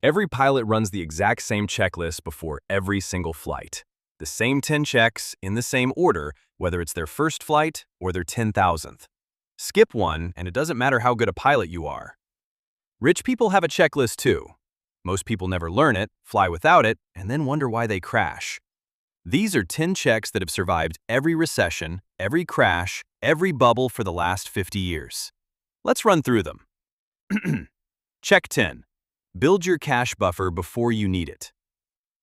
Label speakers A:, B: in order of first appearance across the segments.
A: Every pilot runs the exact same checklist before every single flight. The same 10 checks in the same order, whether it's their first flight or their 10,000th. Skip one, and it doesn't matter how good a pilot you are. Rich people have a checklist too. Most people never learn it, fly without it, and then wonder why they crash. These are 10 checks that have survived every recession, every crash, every bubble for the last 50 years. Let's run through them. Check 10. Build your cash buffer before you need it.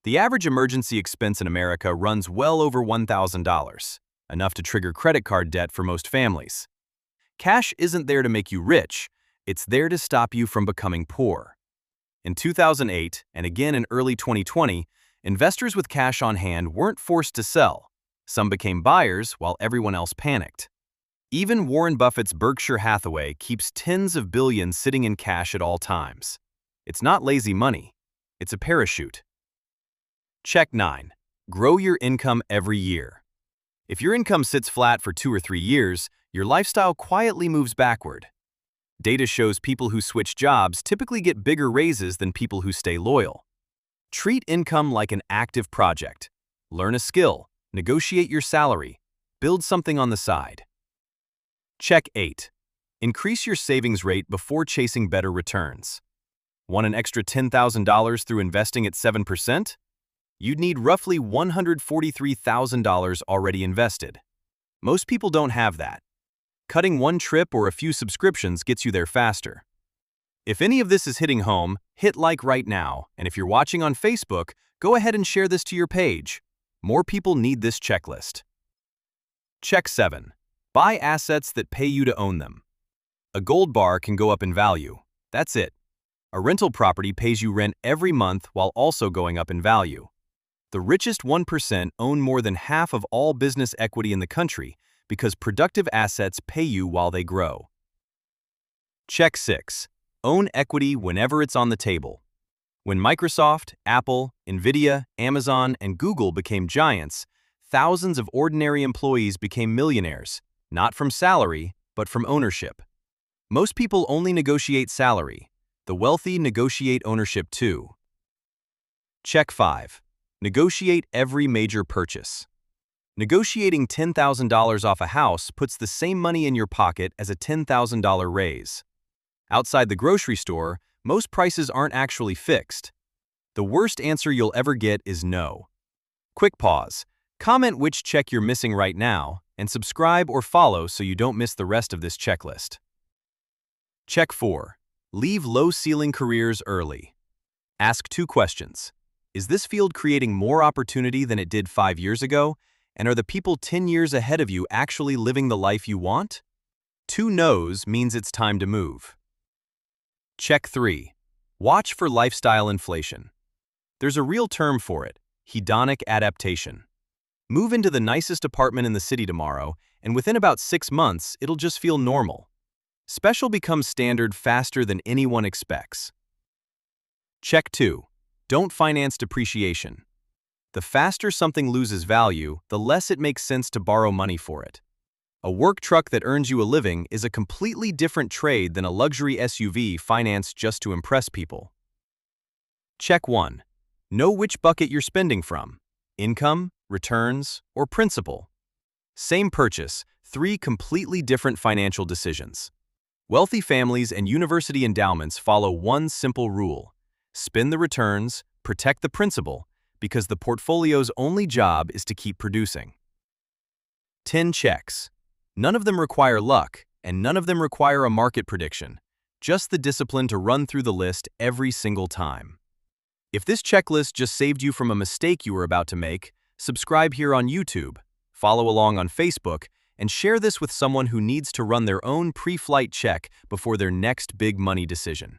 A: The average emergency expense in America runs well over $1,000, enough to trigger credit card debt for most families. Cash isn't there to make you rich, it's there to stop you from becoming poor. In 2008, and again in early 2020, investors with cash on hand weren't forced to sell. Some became buyers while everyone else panicked. Even Warren Buffett's Berkshire Hathaway keeps tens of billions sitting in cash at all times. It's not lazy money, it's a parachute. Check 9. Grow your income every year. If your income sits flat for 2 or 3 years, your lifestyle quietly moves backward. Data shows people who switch jobs typically get bigger raises than people who stay loyal. Treat income like an active project. Learn a skill, negotiate your salary, build something on the side. Check 8. Increase your savings rate before chasing better returns. Want an extra $10,000 through investing at 7%? You'd need roughly $143,000 already invested. Most people don't have that. Cutting one trip or a few subscriptions gets you there faster. If any of this is hitting home, hit like right now, and if you're watching on Facebook, go ahead and share this to your page. More people need this checklist. Check 7. Buy assets that pay you to own them. A gold bar can go up in value. That's it. A rental property pays you rent every month while also going up in value. The richest 1% own more than half of all business equity in the country because productive assets pay you while they grow. Check 6. Own equity whenever it's on the table. When Microsoft, Apple, Nvidia, Amazon, and Google became giants, thousands of ordinary employees became millionaires, not from salary, but from ownership. Most people only negotiate salary. The wealthy negotiate ownership too. Check 5. Negotiate every major purchase. Negotiating $10,000 off a house puts the same money in your pocket as a $10,000 raise. Outside the grocery store, most prices aren't actually fixed. The worst answer you'll ever get is no. Quick pause. Comment which check you're missing right now, and subscribe or follow so you don't miss the rest of this checklist. Check 4. Leave low-ceiling careers early. Ask 2 questions. Is this field creating more opportunity than it did 5 years ago? And are the people 10 years ahead of you actually living the life you want? 2 no's means it's time to move. Check 3. Watch for lifestyle inflation. There's a real term for it, hedonic adaptation. Move into the nicest apartment in the city tomorrow, and within about 6 months, it'll just feel normal. Special becomes standard faster than anyone expects. Check 2. Don't finance depreciation. The faster something loses value, the less it makes sense to borrow money for it. A work truck that earns you a living is a completely different trade than a luxury SUV financed just to impress people. Check 1. Know which bucket you're spending from: income, returns, or principal. Same purchase, 3 completely different financial decisions. Wealthy families and university endowments follow one simple rule: spend the returns, protect the principal, because the portfolio's only job is to keep producing. 10 checks. None of them require luck, and none of them require a market prediction, just the discipline to run through the list every single time. If this checklist just saved you from a mistake you were about to make, subscribe here on YouTube, follow along on Facebook, and share this with someone who needs to run their own pre-flight check before their next big money decision.